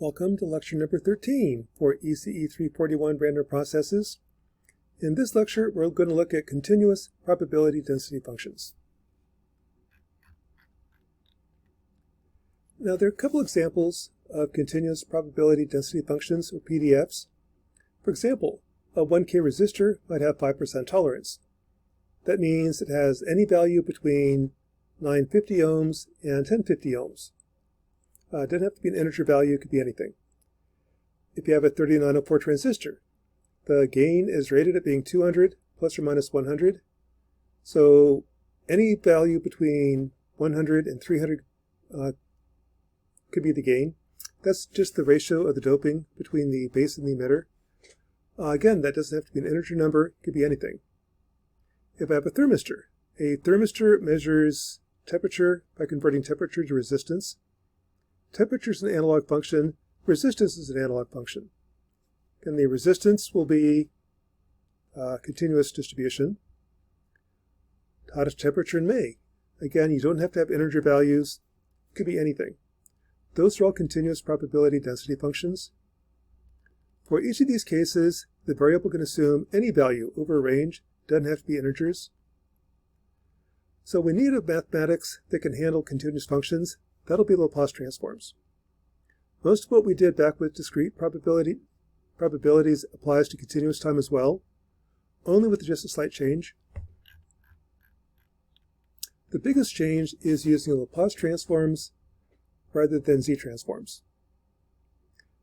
Welcome to lecture number 13 for ECE 341 random processes. In this lecture, we're going to look at continuous probability density functions. Now, there are a couple examples of continuous probability density functions, or PDFs. For example, a 1K resistor might have 5% tolerance. That means it has any value between 950 ohms and 1050 ohms. It doesn't have to be an integer value, it could be anything. If you have a 3904 transistor, the gain is rated at being 200 plus or minus 100. So any value between 100 and 300 could be the gain. That's just the ratio of the doping between the base and the emitter. Again, that doesn't have to be an integer number, it could be anything. If I have a thermistor measures temperature by converting temperature to resistance. Temperature is an analog function, resistance is an analog function. And the resistance will be continuous distribution. Hottest temperature in May. Again, you don't have to have integer values, it could be anything. Those are all continuous probability density functions. For each of these cases, the variable can assume any value over a range, doesn't have to be integers. So we need a mathematics that can handle continuous functions. That'll be Laplace transforms. Most of what we did back with discrete probabilities applies to continuous time as well, only with just a slight change. The biggest change is using Laplace transforms rather than Z transforms.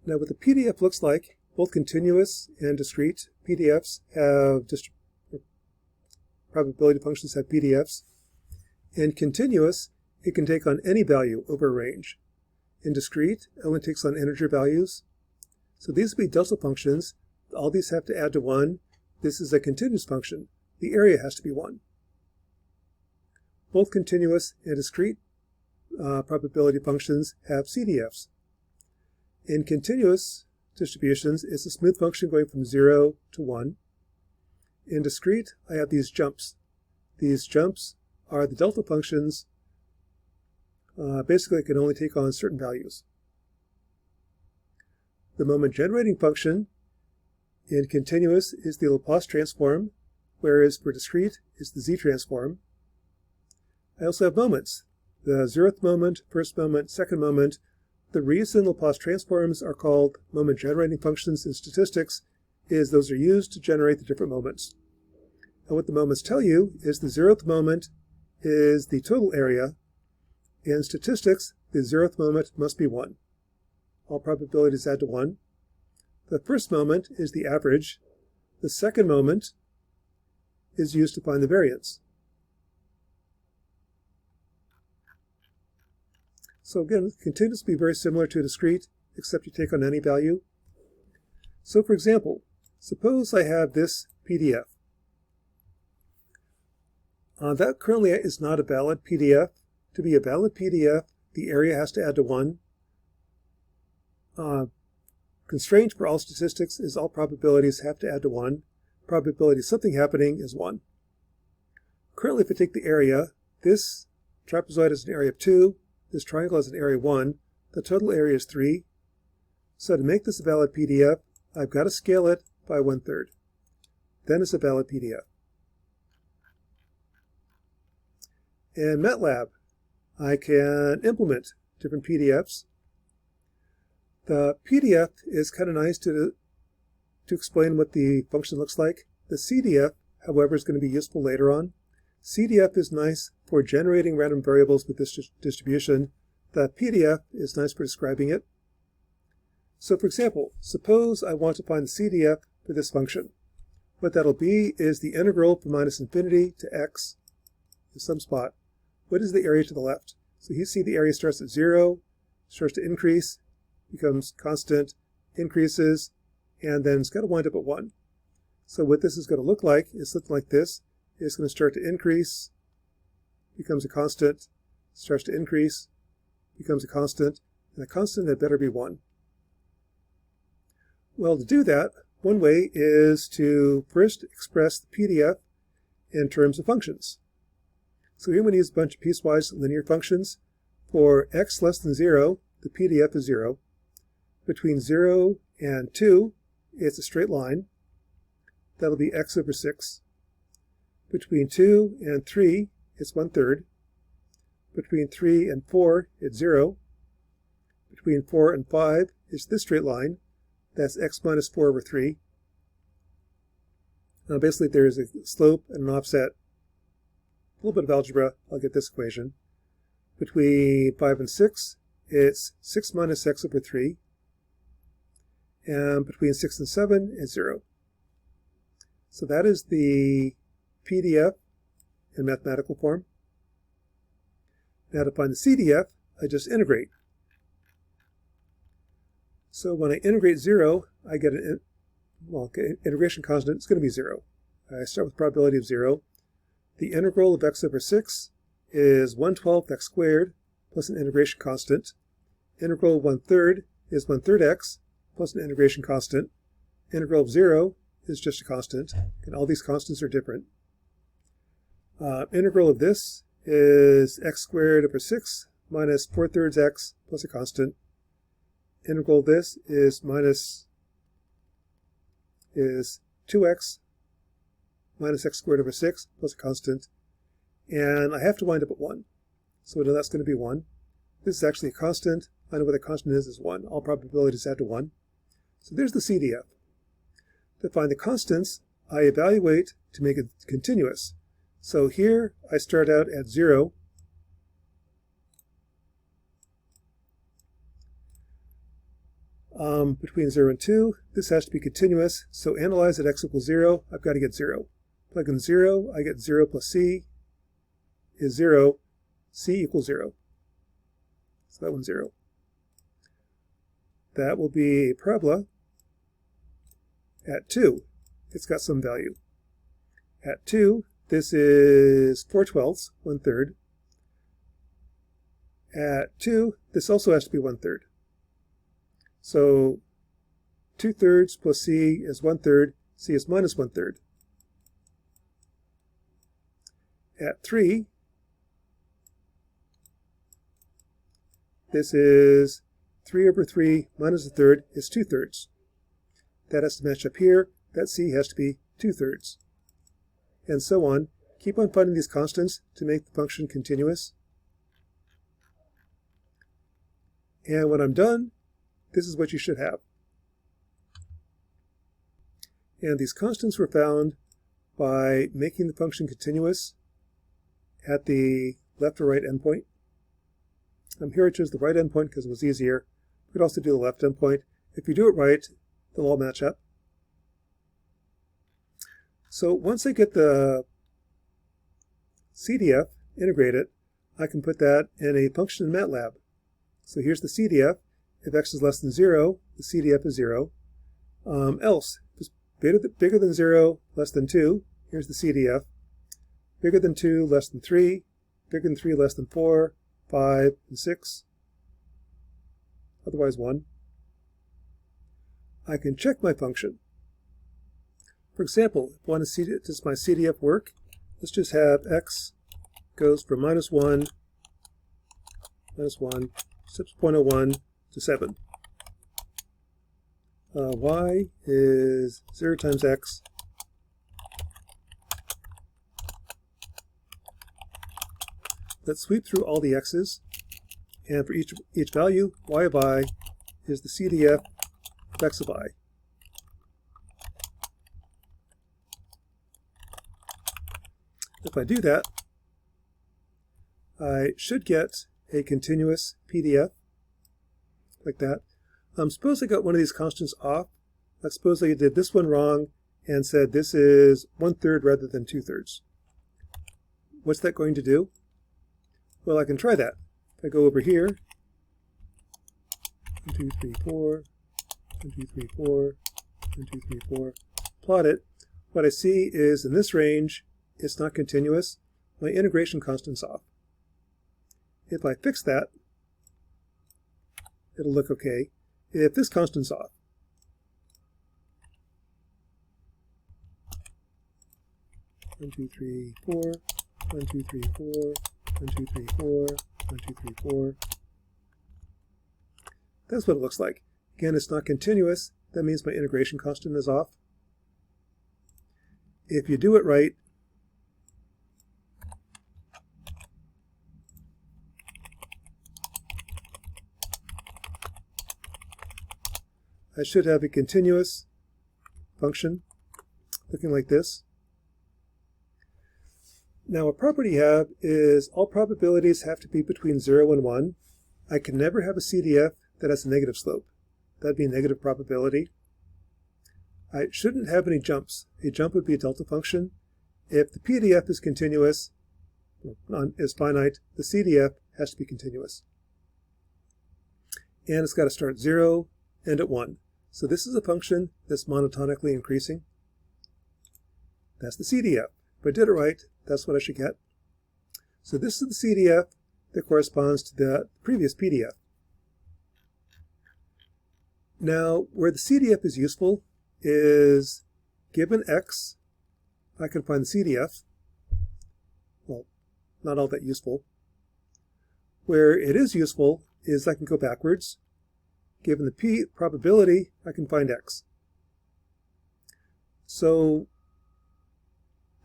Now what the PDF looks like, both continuous and discrete PDFs have probability functions have PDFs. In continuous, it can take on any value over a range. In discrete, it only takes on integer values. So these would be delta functions. All these have to add to 1. This is a continuous function. The area has to be 1. Both continuous and discrete probability functions have CDFs. In continuous distributions, it's a smooth function going from 0 to 1. In discrete, I have these jumps. These jumps are the delta functions. Basically, it can only take on certain values. The moment generating function in continuous is the Laplace transform, whereas for discrete is the Z transform. I also have moments. The 0th moment, first moment, second moment. The reason Laplace transforms are called moment generating functions in statistics is those are used to generate the different moments. And what the moments tell you is the 0th moment is the total area. In statistics, the 0th moment must be 1. All probabilities add to 1. The first moment is the average. The second moment is used to find the variance. So again, continuous will be very similar to discrete, except you take on any value. So for example, suppose I have this PDF. That currently is not a valid PDF. To be a valid PDF, the area has to add to 1. Constraint for all statistics is all probabilities have to add to 1. Probability of something happening is 1. Currently, if I take the area, this trapezoid has an area of 2, this triangle has an area of 1, the total area is 3. So to make this a valid PDF, I've got to scale it by 1/3. Then it's a valid PDF. In MATLAB, I can implement different PDFs. The PDF is kind of nice to explain what the function looks like. The CDF, however, is going to be useful later on. CDF is nice for generating random variables with this distribution. The PDF is nice for describing it. So for example, suppose I want to find the CDF for this function. What that'll be is the integral from minus infinity to x in some spot. What is the area to the left? So you see the area starts at 0, starts to increase, becomes constant, increases, and then it's got to wind up at 1. So what this is going to look like is something like this. It's going to start to increase, becomes a constant, starts to increase, becomes a constant, and the constant had better be 1. Well, to do that, one way is to first express the PDF in terms of functions. So here I'm going to use a bunch of piecewise linear functions. For x less than 0, the PDF is 0. between 0 and 2, it's a straight line. That'll be x over 6. Between 2 and 3, it's 1/3. Between 3 and 4, it's 0. Between 4 and 5, it's this straight line. That's x minus 4 over 3. Now basically there's a slope and an offset. A little bit of algebra, I'll get this equation. Between 5 and 6, it's 6 minus x over 3. And between 6 and 7, it's 0. So that is the PDF in mathematical form. Now to find the CDF, I just integrate. So when I integrate 0, I get an integration constant. It's going to be 0. I start with probability of 0. The integral of x over 6 is 1/12 x squared plus an integration constant. Integral of 1/3 is 1/3 x plus an integration constant. Integral of 0 is just a constant, and all these constants are different. Integral of this is x squared over 6 minus 4/3 x plus a constant. Integral of this is 2x minus x squared over 6 plus a constant. And I have to wind up at 1. So that's going to be 1. This is actually a constant. I know what the constant is 1. All probabilities add to 1. So there's the CDF. To find the constants, I evaluate to make it continuous. So here I start out at 0. Between 0 and 2, this has to be continuous. So analyze at x equals 0, I've got to get 0. Plug in 0, I get 0 plus c is 0. C equals 0. So that one's 0. That will be a parabola at 2. It's got some value. At 2, this is 4/12, 1/3. At 2, this also has to be 1/3. So 2/3 plus c is 1/3. C is minus 1/3. At 3, this is 3 over 3 minus 1/3 is 2/3. That has to match up here. That c has to be 2/3. And so on. Keep on finding these constants to make the function continuous. And when I'm done, this is what you should have. And these constants were found by making the function continuous at the left or right endpoint. Here I chose the right endpoint because it was easier. You could also do the left endpoint. If you do it right, they'll all match up. So once I get the CDF integrated, I can put that in a function in MATLAB. So here's the CDF. If x is less than 0, the CDF is 0. Else, if it's bigger than 0, less than 2, here's the CDF. Bigger than 2, less than 3. Bigger than 3, less than 4, 5, and 6. Otherwise 1. I can check my function. For example, if I want to see, does my CDF work? Let's just have x goes from minus 1, 6.01 to 7. Y is 0 times x. Let's sweep through all the x's, and for each value, y of I is the CDF of x of I. If I do that, I should get a continuous PDF, like that. Suppose I got one of these constants off. Let's suppose I did this one wrong and said this is 1/3 rather than 2/3. What's that going to do? Well, I can try that. If I go over here, 1, 2, 3, 4, 1, 2, 3, 4, 1, 2, 3, 4, plot it. What I see is in this range, it's not continuous. My integration constant's off. If I fix that, it'll look okay. If this constant's off, one, 2, 3, 4, 1, 2, 3, 4, 1, 2, 3, 4, 1, 2, 3, 4. That's what it looks like. Again, it's not continuous. That means my integration constant is off. If you do it right, I should have a continuous function looking like this. Now, a property you have is all probabilities have to be between 0 and 1. I can never have a CDF that has a negative slope. That'd be a negative probability. I shouldn't have any jumps. A jump would be a delta function. If the PDF is continuous, is finite, the CDF has to be continuous. And it's got to start at 0, end at 1. So this is a function that's monotonically increasing. That's the CDF. If I did it right, that's what I should get. So this is the CDF that corresponds to the previous PDF. Now, where the CDF is useful is given x, I can find the CDF. Well, not all that useful. Where it is useful is I can go backwards. Given the p probability, I can find x. So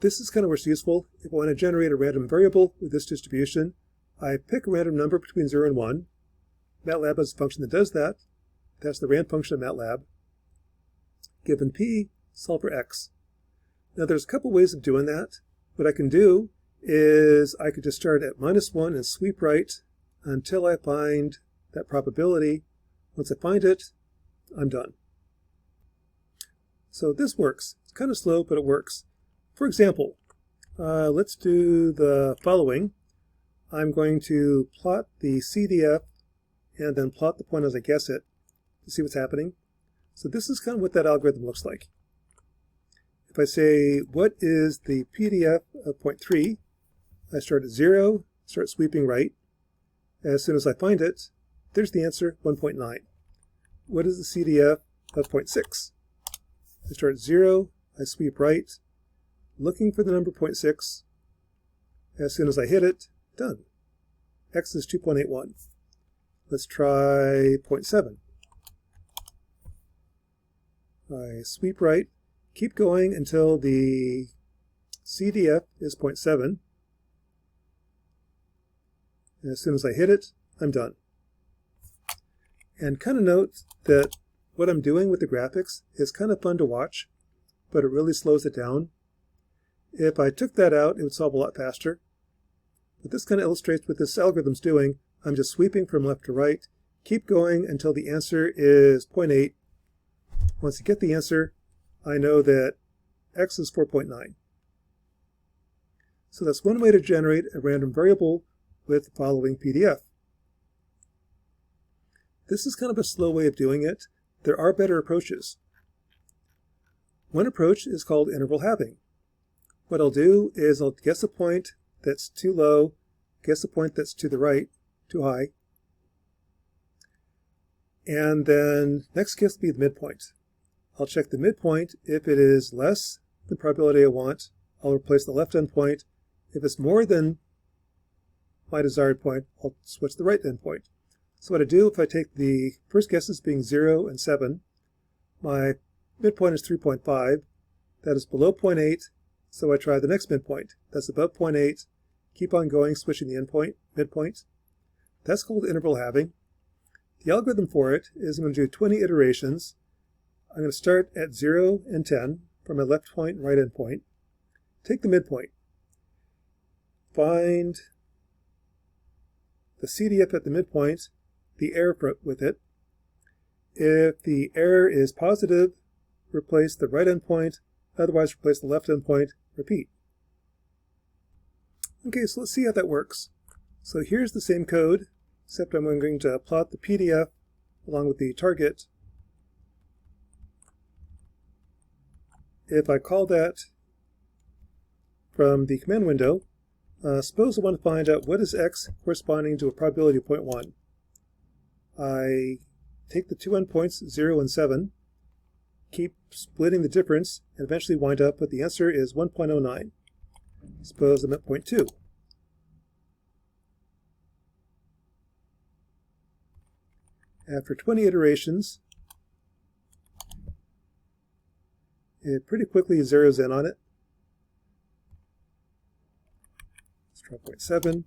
this is kind of where it's useful. If I want to generate a random variable with this distribution, I pick a random number between 0 and 1. MATLAB has a function that does that. That's the rand function of MATLAB. Given p, solve for x. Now there's a couple ways of doing that. What I can do is I could just start at -1 and sweep right until I find that probability. Once I find it, I'm done. So this works. It's kind of slow, but it works. For example, let's do the following. I'm going to plot the CDF and then plot the point as I guess it to see what's happening. So this is kind of what that algorithm looks like. If I say, what is the PDF of point 3? I start at 0, start sweeping right. As soon as I find it, there's the answer, 1.9. What is the CDF of point 6? I start at 0, I sweep right, looking for the number 0.6. As soon as I hit it, done. X is 2.81. Let's try 0.7. I sweep right, keep going until the CDF is 0.7. As soon as I hit it, I'm done. And kind of note that what I'm doing with the graphics is kind of fun to watch, but it really slows it down. If I took that out, it would solve a lot faster. But this kind of illustrates what this algorithm's doing. I'm just sweeping from left to right, keep going until the answer is 0.8. Once you get the answer, I know that x is 4.9. So that's one way to generate a random variable with the following PDF. This is kind of a slow way of doing it. There are better approaches. One approach is called interval halving. What I'll do is I'll guess a point that's too low, guess a point that's to the right, too high, and then next guess will be the midpoint. I'll check the midpoint. If it is less than probability I want, I'll replace the left endpoint. If it's more than my desired point, I'll switch the right endpoint. So what I do, if I take the first guesses being 0 and 7, my midpoint is 3.5. That is below 0.8, so I try the next midpoint. That's above 0.8. Keep on going, switching the midpoint. That's called interval halving. The algorithm for it is I'm going to do 20 iterations. I'm going to start at 0 and 10 from my left point and right endpoint. Take the midpoint. Find the CDF at the midpoint, the error with it. If the error is positive, replace the right endpoint. Otherwise, replace the left endpoint. Repeat. Okay, so let's see how that works. So here's the same code, except I'm going to plot the PDF along with the target. If I call that from the command window, suppose I want to find out what is x corresponding to a probability of 0.1. I take the two endpoints, 0 and 7, keep splitting the difference, and eventually wind up with the answer is 1.09. Suppose I'm at 0.2. After 20 iterations, it pretty quickly zeroes in on it. Let's try 0.7.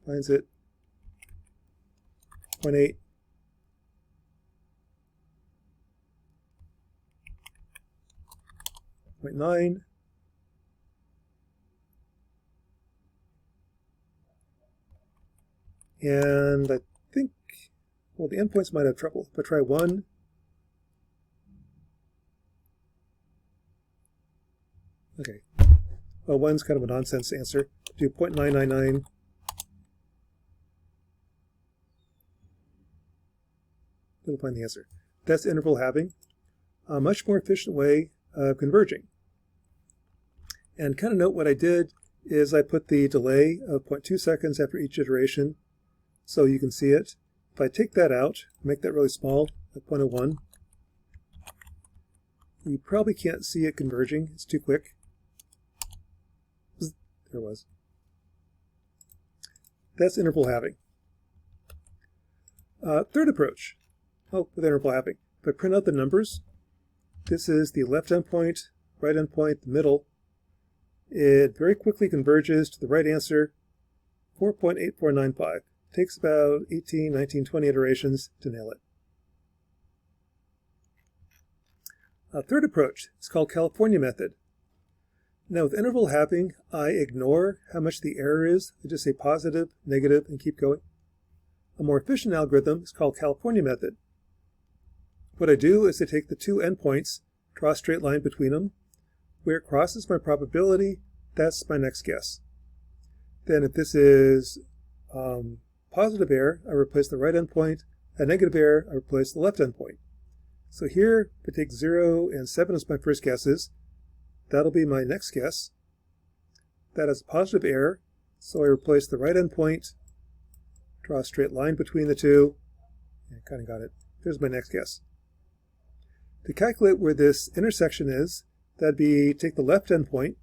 Finds it. 0.8. 0.9. And I think, well, the endpoints might have trouble. If I try 1, okay. Well, 1's kind of a nonsense answer. Do 0.999. It'll find the answer. That's interval halving. A much more efficient way of converging. And kind of note what I did is I put the delay of 0.2 seconds after each iteration so you can see it. If I take that out, make that really small, at 0.01, you probably can't see it converging. It's too quick. There it was. That's interval halving. Third approach. Oh, with interval halving. If I print out the numbers, this is the left endpoint, right endpoint, the middle. It very quickly converges to the right answer, 4.8495. Takes about 18, 19, 20 iterations to nail it. A third approach is called California method. Now with interval halving, I ignore how much the error is. I just say positive, negative, and keep going. A more efficient algorithm is called California method. What I do is I take the two endpoints, draw a straight line between them. Where it crosses my probability, that's my next guess. Then if this is positive error, I replace the right endpoint. A negative error, I replace the left endpoint. So here, if I take 0 and 7 as my first guesses, that'll be my next guess. That is a positive error, so I replace the right endpoint, draw a straight line between the two, and kind of got it. There's my next guess. To calculate where this intersection is, that'd be take the left endpoint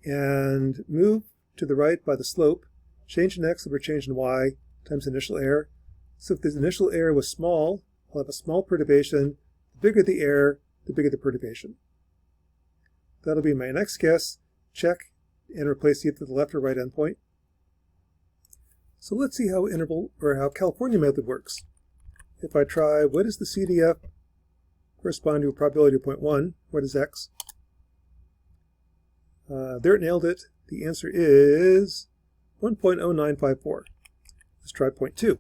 and move to the right by the slope, change in x over change in y times initial error. So if the initial error was small, I'll have a small perturbation. The bigger the error, the bigger the perturbation. That'll be my next guess. Check and replace either the left or right endpoint. So let's see how how California method works. If I try what is the CDF correspond to a probability of 0.1, what is x? There it nailed it. The answer is 1.0954. Let's try 0.2.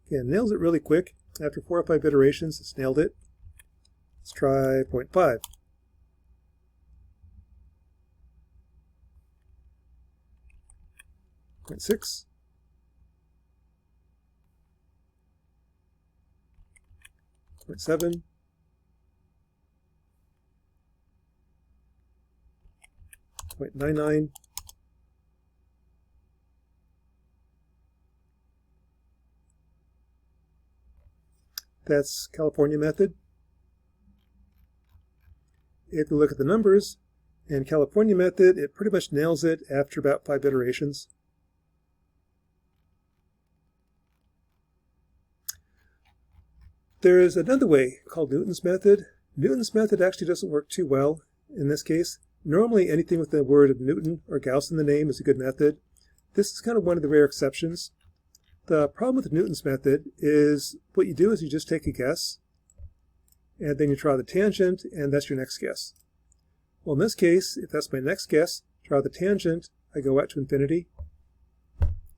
Again, nails it really quick. After 4 or 5 iterations, it's nailed it. Let's try 0.5. Point 6. 0.7. 0.99. That's California method. If you look at the numbers, in California method, it pretty much nails it after about 5 iterations. There is another way called Newton's method. Newton's method actually doesn't work too well in this case. Normally anything with the word of Newton or Gauss in the name is a good method. This is kind of one of the rare exceptions. The problem with Newton's method is what you do is you just take a guess, and then you draw the tangent, and that's your next guess. Well, in this case, if that's my next guess, draw the tangent, I go out to infinity.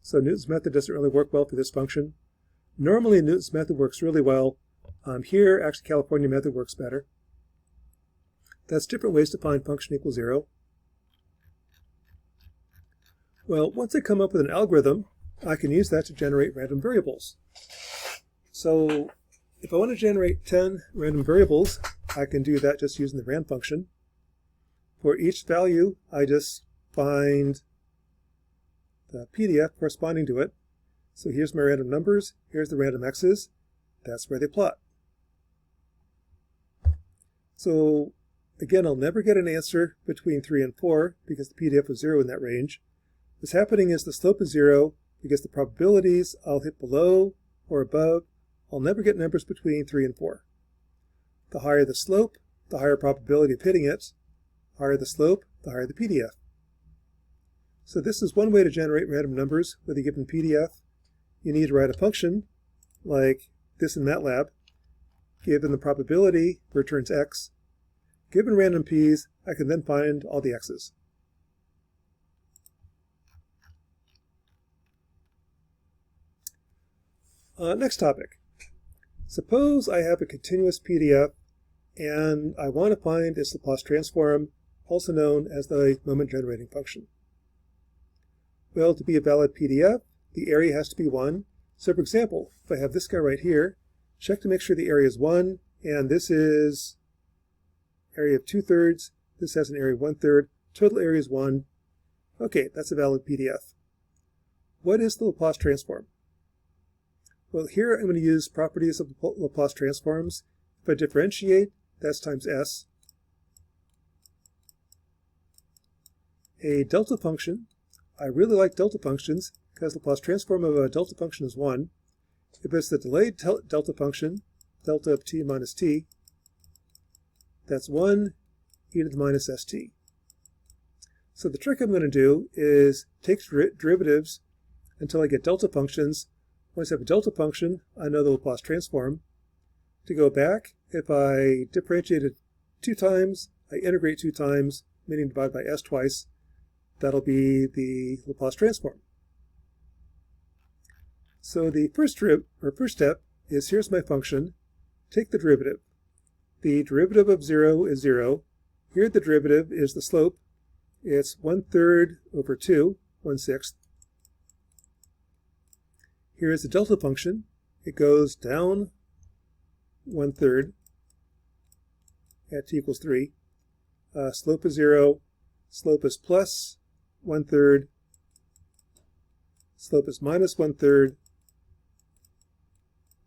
So Newton's method doesn't really work well for this function. Normally Newton's method works really well. Here, actually, California method works better. That's different ways to find function equals 0. Well, once I come up with an algorithm, I can use that to generate random variables. So if I want to generate 10 random variables, I can do that just using the rand function. For each value, I just find the PDF corresponding to it. So here's my random numbers, here's the random x's, that's where they plot. So again, I'll never get an answer between 3 and 4 because the PDF was 0 in that range. What's happening is the slope is 0 because the probabilities I'll hit below or above I'll never get numbers between 3 and 4. The higher the slope, the higher probability of hitting it. The higher the slope, the higher the PDF. So this is one way to generate random numbers with a given PDF. You need to write a function like this in MATLAB. Given the probability returns x. Given random p's, I can then find all the x's. Next topic. Suppose I have a continuous PDF and I want to find its Laplace transform, also known as the moment generating function. Well, to be a valid PDF, the area has to be 1. So for example, if I have this guy right here, check to make sure the area is 1, and this is area of 2/3, this has an area of 1/3, total area is 1. Okay, that's a valid PDF. What is the Laplace transform? Well, here I'm going to use properties of Laplace transforms. If I differentiate, that's times s. A delta function. I really like delta functions because the Laplace transform of a delta function is 1. If it's the delayed delta function, delta of t minus t, that's 1 e to the minus st. So the trick I'm going to do is take derivatives until I get delta functions. Once I have a delta function, I know the Laplace transform. To go back, if I differentiate it 2 times, I integrate 2 times, meaning divide by s twice. That'll be the Laplace transform. So the first step is, here's my function. Take the derivative. The derivative of 0 is 0. Here the derivative is the slope. It's 1/3 over 2, 1/6. Here is the delta function. It goes down 1/3 at t equals 3. Slope is 0. Slope is plus 1/3. Slope is minus 1/3.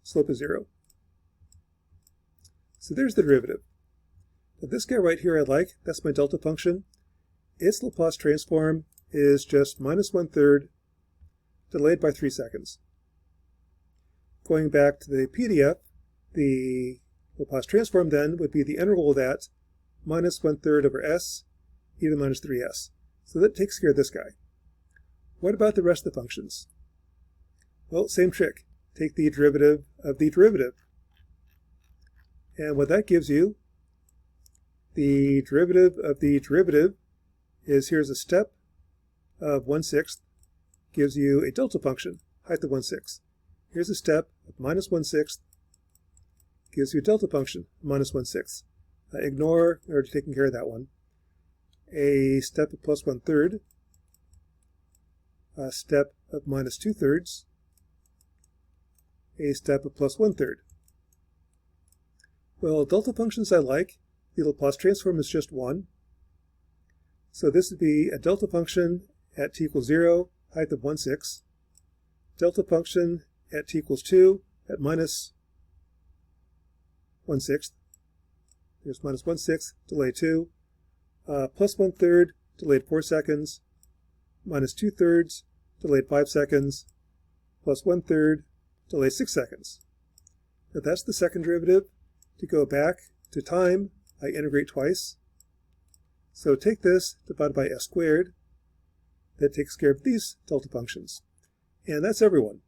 Slope is 0. So there's the derivative. Now this guy right here I like. That's my delta function. Its Laplace transform is just minus 1/3 delayed by 3 seconds. Going back to the PDF, the Laplace transform then would be the integral of that minus 1/3 over s e to the minus 3s. So that takes care of this guy. What about the rest of the functions? Well, same trick. Take the derivative of the derivative. And what that gives you, the derivative of the derivative is, here's a step of 1/6, gives you a delta function, height of 1/6. Here's a step of minus 1/6, gives you a delta function, minus 1/6. Ignore, we're already taking care of that one. A step of plus 1/3, a step of minus 2/3, a step of plus 1/3. Well, delta functions I like. The Laplace transform is just 1. So this would be a delta function at t equals 0, height of 1/6. Delta function at t equals 2 at minus 1/6. There's minus 1/6, delay 2. Plus 1/3, delayed 4 seconds. Minus 2/3, delayed 5 seconds. Plus 1/3, delayed 6 seconds. Now that's the second derivative. To go back to time, I integrate twice. So take this divided by s squared. That takes care of these delta functions. And that's everyone.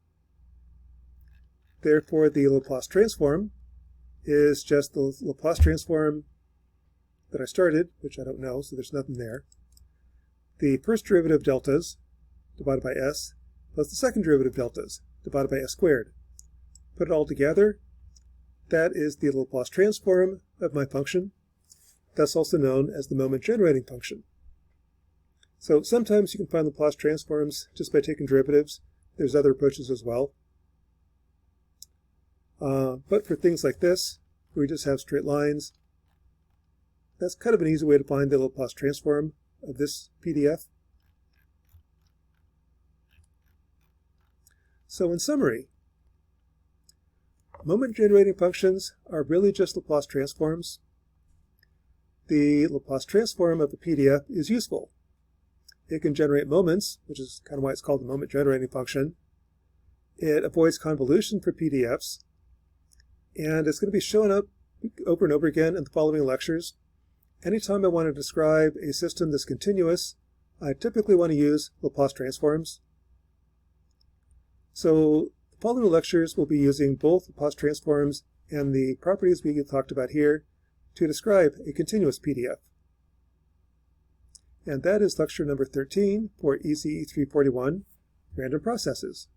Therefore, the Laplace transform is just the Laplace transform that I started, which I don't know, so there's nothing there. The first derivative deltas divided by s plus the second derivative deltas divided by s squared. Put it all together. That is the Laplace transform of my function. That's also known as the moment generating function. So sometimes you can find Laplace transforms just by taking derivatives. There's other approaches as well. But for things like this, where we just have straight lines, that's kind of an easy way to find the Laplace transform of this PDF. So in summary, moment generating functions are really just Laplace transforms. The Laplace transform of a PDF is useful. It can generate moments, which is kind of why it's called the moment generating function. It avoids convolution for PDFs. and it's going to be showing up over and over again in the following lectures. Anytime I want to describe a system that's continuous, I typically want to use Laplace transforms. So the following lectures will be using both Laplace transforms and the properties we talked about here to describe a continuous PDF. And that is lecture number 13 for ECE 341, Random Processes.